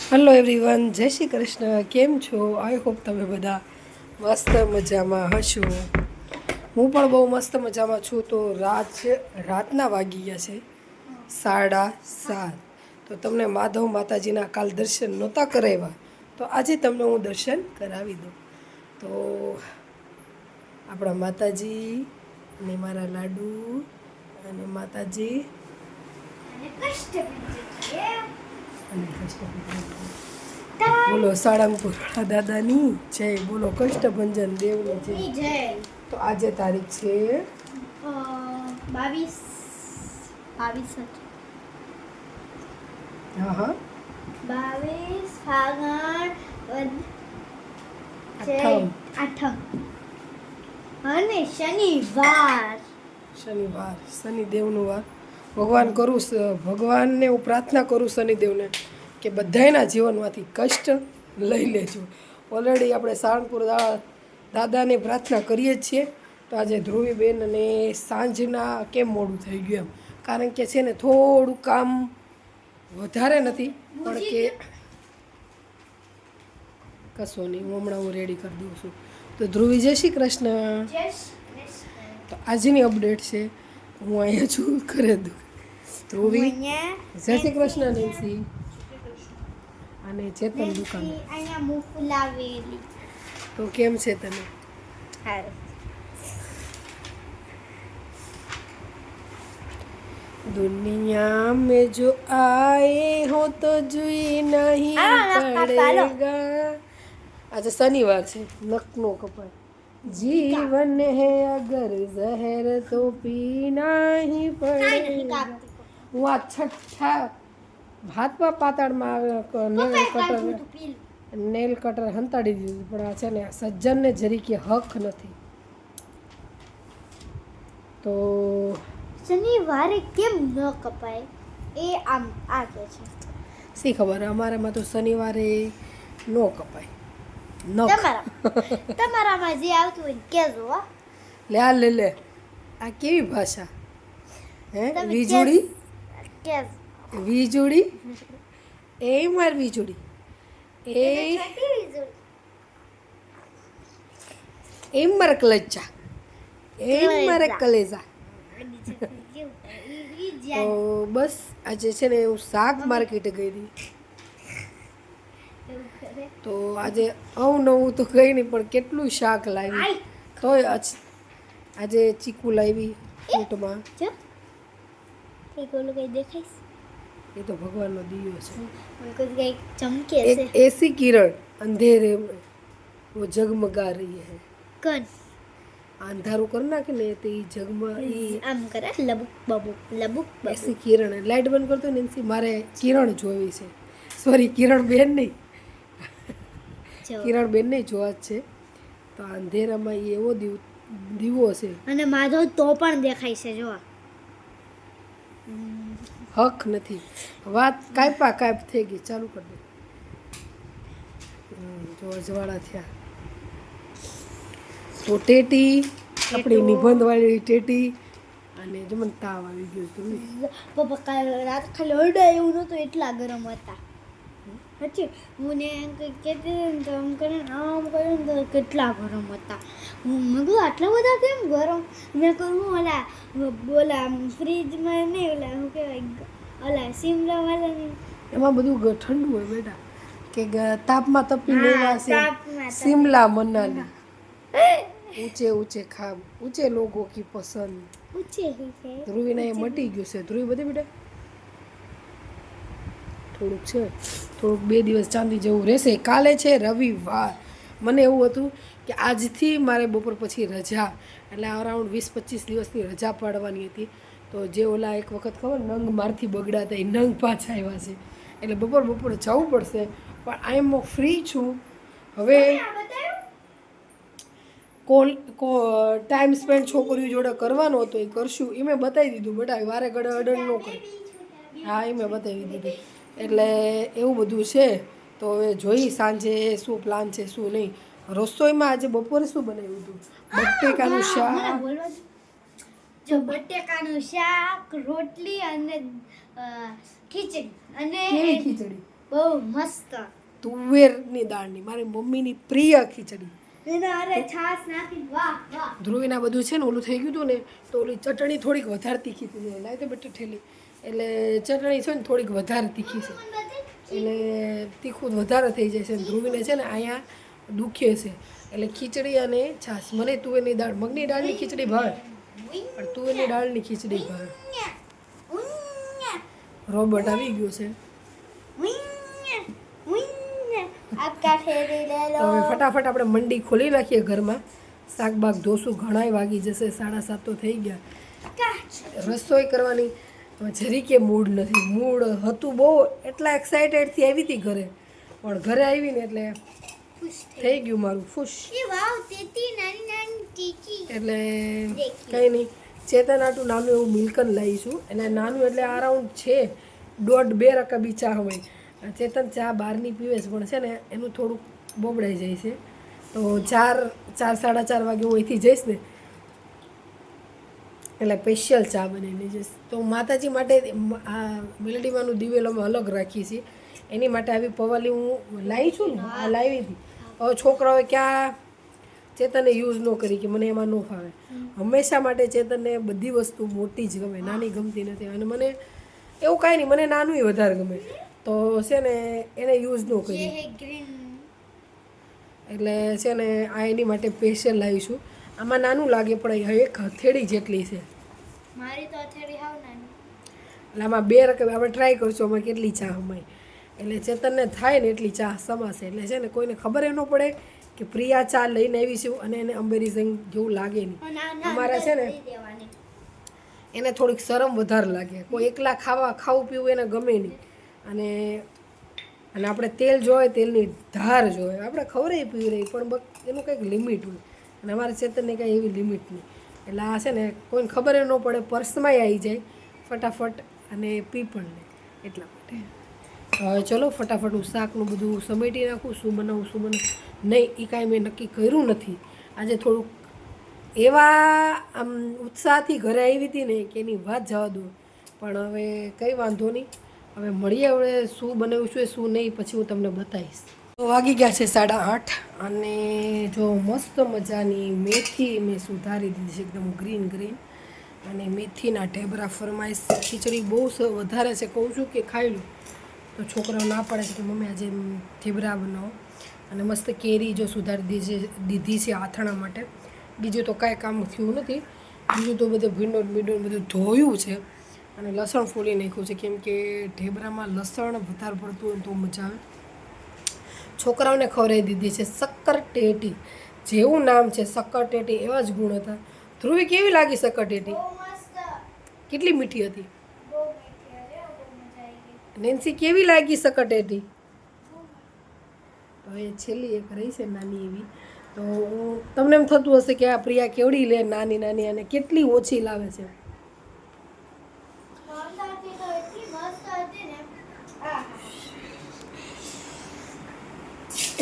Hello everyone, જય શ્રી કૃષ્ણ. કેમ છો? આઈ હોપ તમે બધા મસ્ત મજામાં હશો. હું પણ બહુ મસ્ત મજામાં છું. તો રાતના વાગી ગયા છે 7:30. તો તમને માધવ માતાજીના કાલ દર્શન નહોતા કરાવ્યા, તો આજે તમને હું દર્શન કરાવી દઉં. તો આપણા માતાજી અને મારા લાડુ અને માતાજી બોલો સાળંગપુર દાદાની જય. બોલો કષ્ટભંજન દેવની જય. તો આજે તારીખ છે 22 હા 22 ફાગણ આઠમ અને શનિવાર શનિદેવનો વાર. ભગવાનને હું પ્રાર્થના કરું શનિદેવને કે બધાયના જીવનમાંથી કષ્ટ લઈ લેજો. ઓલરેડી આપણે સાળંગપુર દાદાને પ્રાર્થના કરીએ જ છીએ. તો આજે ધ્રુવીબેન અને સાંજના કેમ મોડું થઈ ગયું એમ, કારણ કે છે ને થોડું કામ વધારે નથી, પણ કે કશો નહીં, હમણાં હું રેડી કરી દઉં છું. તો ધ્રુવી જય શ્રી કૃષ્ણ. તો આજની અપડેટ છે, હું અહીંયા છું ઘરે ધ્રુવી. જય શ્રી કૃષ્ણ નેન્સી અને ચેતન દુકાન. અહીંયા મુફલાવેલી. તો કેમ છે તને? दुनिया में जो आए हो तो जुई नहीं पड़ेगा. આજે શનિવાર છે, નખનો કપાય. जीवन है अगर जहर तो पीना ही पड़ेगा. હું આ છઠ્ઠા ભાતમાં પાતાળમાં નેલ કટર હંતાડી દીધું, પણ આ છે ને સજ્જનને જરી કે હક નથી. તો શનિવારે કેમ ન કપાય એ આમ આ કે છે શી ખબર, અમારામાં તો શનિવારે નો કપાય. તમારામાં જે આવતું હોય કેજો. લે આ કેવી ભાષા હે? વીજળી એ માર વીજળી એ મારે કલેજા મારે કલેજા. તો બસ આજે છે ને હું શાક માર્કેટે ગઈ હતી. તો આજે અવનવું તો ગઈ નહીં, પણ કેટલું શાક લાવી. તોય આજે ચીકુ લાવી ફ્રૂટમાં. એ તો ભગવાનનો દિયો છે. એક એસી કિરણ અંધેરે वो जगमगा रही है. कौन अंधारू कर नाखे ने तो ये जगमग आम करे लबुक ऐसी किरण लाइट बंद करतो ने इनसी मारे किरण જોવી છે. સોરી, કિરણ બેન નહીં, કિરણ બેન નહીં જોવા જ છે. તો અંધેરામાં એવો દીવો છે અને માધવ તો પણ દેખાય છે. જો હક નથી, વાત કાયપ થઈ ગઈ. ચાલુ કરી દે. જો અજવાળા થયા. તો ટેટી આપણી નિબંધવાળી ટેટી, અને જો મને તાવ આવી ગયો હતો. પપ્પા કાલ રાત ખાલી ઓરડા એવું નહોતું, એટલા ગરમ હતા. સાચી હું ને કહેતી તો આમ કર્યું ને તો કેટલા ગરમ હતા. હું મગું આટલા બધા કેમ ગરમ? મેં કહ્યું ઓલા ફ્રીજમાં નહીં, ઓલા શું કહેવાય, ઓલા સિમલા વાળાની એમાં બધું ઠંડુ હોય બેટા, કે તાપમાં તપી લેવા છે. શિમલા મનાલી ઊંચે ઊંચે ખાબ, ઊંચે લોકો કી પસંદ. ધ્રુવીના એ મટી ગયું છે. ધ્રુવી બધી બેટા થોડુંક છે, થોડુંક 2 દિવસ ચાંદી જેવું રહેશે. કાલે છે રવિવાર. મને એવું હતું કે આજથી મારે બપોર પછી રજા, એટલે અરાઉન્ડ 20-25 દિવસની રજા પાડવાની હતી. તો જે ઓલા એક વખત ખબર નંગ મારથી બગડાતા, એ નંગ પાછા આવ્યા છે, એટલે બપોરે જવું પડશે. પણ આઈ એમ ફ્રી છું હવે. ટાઈમ સ્પેન્ડ છોકરીઓ જોડે કરવાનો હતો, એ કરશું. એ મેં બતાવી દીધું બેટા, વારે ઘડે અડણ ન કરે. હા, એ મેં બતાવી દીધું. એટલે એવું બધું છે. તો હવે જોઈ સાંજે શું પ્લાન છે શું નહીં. રસોઈમાં આજે બપોરે શું બનાવ્યું હતું? બટેકાનું શાક, રોટલી અને ખીચડી. અને કેવી ખીચડી? બહુ મસ્ત. તુવેરની દાળની મારી મમ્મીની પ્રિય ખીચડી. એના અરે છાશ નાખી વાહ વાહ. ધ્રુવીના બધું છે ને ઓલું થઈ ગયું હતું ને તો ઓલી ચટણી થોડીક વધારે તીખી થઈ જાય. લાવી તો બેટા ઠેલી. એટલે ચટણી છે ને થોડીક વધારે તીખી છે એટલે તીખું વધારે થઈ જાય છે. ધ્રુવીને છે ને અહીંયા દુખે છે એટલે ખીચડી અને છાશ. મને તુવેરની દાળ મગની દાળની ખીચડી ભાવે પણ તુવેરની દાળની ખીચડી ભાવે. રોબોટ આવી ગયો છે આકા ફેરી લે તો લો. હવે ફટાફટ આપણે મંડી ખોલી નાખીએ ઘરમાં. શાકબાગ ધોશું ઘણાય વાગી જશે 7:30 તો થઈ ગયા. રસોઈ કરવાની જરીકે મૂડ નથી. મૂડ હતું બહુ એટલા એક્સાઇટેડથી આવી હતી ઘરે પણ ઘરે આવીને એટલે થઈ ગયું મારું ખુશ. એ વાવ તેતી નાની નાની ટીકી. એટલે કંઈ નહીં ચેતન આટું નાનું એવું મિલ્કન લાવીશું. એટલે નાનું એટલે અરાઉન્ડ છે 1.5-2 રકાબી ચા હોય. ચેતન ચા બહારની પીવે છે પણ છે ને એનું થોડુંક બોબડાઈ જાય છે તો 4-4:30 વાગે હું અહીંથી જઈશ ને એટલે સ્પેશિયલ ચા બનાવીને જઈશ. તો માતાજી માટે આ મેલડીમાંનું દિવેલ અમે અલગ રાખીએ છીએ. એની માટે આવી પવાલી હું લાવી છું ને આ લાવી હતી. હવે છોકરાઓએ ક્યાં ચેતનને યુઝ ન કરી કે મને એમાં ન ફાવે. હંમેશા માટે ચેતનને બધી વસ્તુ મોટી જ ગમે, નાની ગમતી નથી. અને મને એવું કાંઈ નહીં, મને નાનું વધારે ગમે તો છે ને એને યુઝ ન કરી એટલે છે ને આ એની માટે સ્પેશિયલ લાવીશું. આમાં નાનું લાગે પણ એક હથેળી જેટલી છે. મારી તો અથેળી હાવ નાની. એટલે આમાં 2 રકમ આપણે ટ્રાય કરશું આમાં કેટલી ચા હમાય. એટલે ચેતનને થાય ને એટલી ચા સમાશે. એટલે છે ને કોઈને ખબર એ ન પડે કે પ્રિયા ચા લઈને આવીશું અને એને અંબેરીઝંગ જેવું લાગે નહીં. અમારા છે ને એને થોડીક શરમ વધારે લાગે. કોઈ એકલા ખાવું પીવું એને ગમે નહીં. અને આપણે તેલ જોઈએ, તેલની ધાર જોઈએ. આપણે ખવડાવી પીવી રહી પણ એનું કંઈક લિમિટ હોય અને અમારા ચેતનને કાંઈ એવી લિમિટ નહીં. એટલે આ છે ને કોઈને ખબર ન પડે, પર્સમાંય આવી જાય ફટાફટ અને પી પણ લે એટલા માટે. હવે ચલો ફટાફટ હું શાકનું બધું સમેટી નાખું. શું બનાવું નહીં એ કાંઈ મેં નક્કી કર્યું નથી. આજે થોડુંક એવા આમ ઉત્સાહથી ઘરે આવી હતી ને કે એની વાત જવા દો. પણ હવે કંઈ વાંધો નહીં. હવે મળીએ હવે શું બનાવ્યું છે શું નહીં પછી હું તમને બતાવીશ. તો વાગી ગયા છે 8:30 અને જો મસ્ત મજાની મેથી મેં સુધારી દીધી છે એકદમ ગ્રીન અને મેથીના ઢેબરા ફરમાઈશ. ખીચડી બહુ વધારે છે કહું છું કે ખાઈ લો તો છોકરાઓ ના પાડે છે કે મમ્મી આજે ઢેબરા બનાવો. અને મસ્ત કેરી જો સુધારી દીધી છે આથણા માટે. બીજું તો કાંઈ કામ થયું નથી. બીજું તો બધું ભીંડો બધું ધોયું છે અને લસણ ફોલી નાખ્યું છે કેમ કે ઢેબરામાં લસણ વધારે પડતું હોય તો મજા આવે. છોકરાઓને ખવડાવી દીધી છે શક્કરટેટી. જેવું નામ છે શક્કરટેટી એવા જ ગુણ હતા. ધ્રુવી કેવી લાગી શક્કરટેટી? કેટલી મીઠી હતી? નેન્સી કેવી લાગી શક્કરટેટી? હવે છેલ્લી એક રહી છે નાની એવી. તો તમને એમ થતું હશે કે આ પ્રિયા કેવડી લે નાની અને કેટલી ઓછી લાવે છે.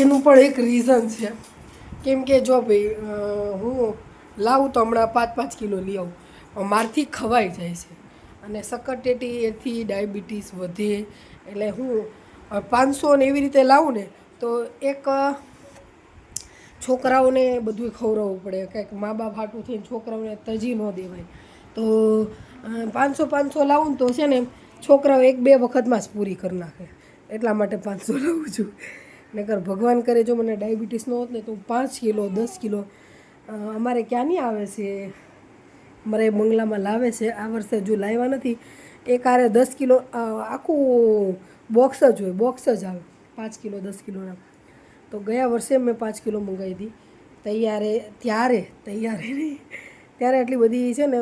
એનું પણ એક રીઝન છે કેમ કે જો ભાઈ હું લાવું તો હમણાં 5-5 કિલો લઈ આવું મારથી ખવાઈ જાય છે. અને શક્કરટેટી એથી ડાયાબિટીસ વધે એટલે હું 500 ને એવી રીતે લાવું ને તો એક છોકરાઓને બધું ખવડાવવું પડે. કંઈક મા બાપ હાટું થઈને છોકરાઓને તજી ન દેવાય. તો 500 લાવું ને તો છે ને છોકરાઓ 1-2 વખતમાં જ પૂરી કરી નાખે. એટલા માટે 500 લાવું છું. નકર ભગવાન કરે જો મને ડાયાબિટીસ ન હોત ને તો 5 કિલો 10 કિલો અમારે ક્યાંની આવે છે, અમારે બંગલામાં લાવે છે. આ વર્ષે હજુ લાવ્યા નથી. એક આરે 10 કિલો આખું બોક્સ જ હોય, બોક્સ જ આવે 5 કિલો 10 કિલોના. તો ગયા વર્ષે મેં 5 કિલો મંગાવી હતી ત્યારે નહીં, ત્યારે એટલી બધી છે ને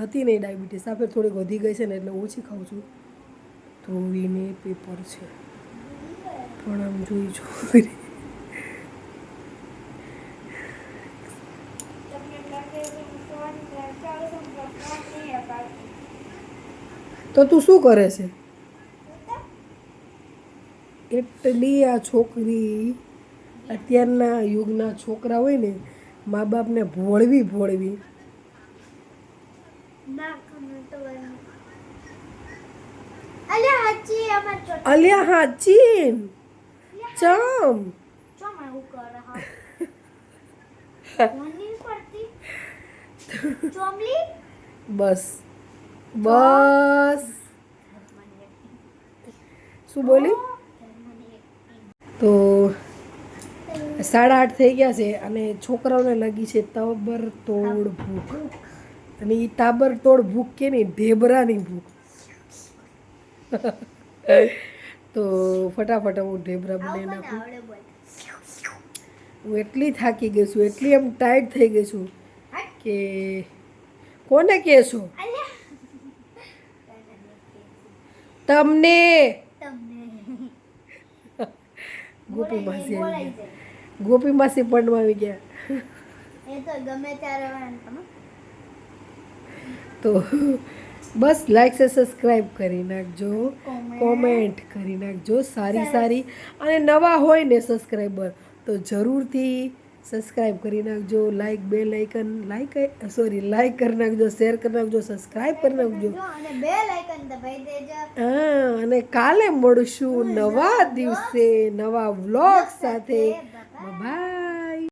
હતી નહીં ડાયાબિટીસ. આ ફેર થોડીક વધી ગઈ છે ને એટલે ઓછી ખાઉં છું. ધ્રુવીને પેપર છે પણ આમ જોઈ છોકરી તો તું શું કરે છે? એટલી આ છોકરી અત્યારના યુગના છોકરા હોય ને મા બાપને ભોળવી અલ્યા હાચી અમાર ચોટ અલ્યા હા ચીન ચમ ચોમ આવું કરે હા મોની પડતી ચોમલી બસ બસ શું બોલી તો 8:30 થઈ ગયા છે અને છોકરાઓને લાગી છે તબર તોડ ભૂખ અને એ તાબર તોડ ભૂખ કે નહીં ઢેબરાની ભૂખ તો ફટાફટ હું ઢેબરા બનાવી નાખું આવડે બોલ હું એટલી થાકી ગઈ છું એટલી એમ ટાઈટ થઈ ગઈ છું કે કોને કહેશો અલ્યા તમને તમને ગોપી માસી આવી બોલાઈ ગયા જાય ગોપી માસી પણ આવી ગયા એ તો ગમે ત્યારે આવે તમે તો બસ લાઈક છે સબસ્ક્રાઈબ કરી નાખજો કોમેન્ટ કરી નાખજો સારી સારી અને નવા હોય ને સબસ્ક્રાઈબર તો જરૂરથી સબસ્ક્રાઈબ કરી નાખજો લાઈક લાઈક કરી નાખજો શેર કરી નાખજો સબસ્ક્રાઈબ કરી નાખજો જો અને બે લાઇકન દબાઈ દેજો હા અને કાલે મળશું નવા દિવસે નવા વ્લોગ સાથે બાય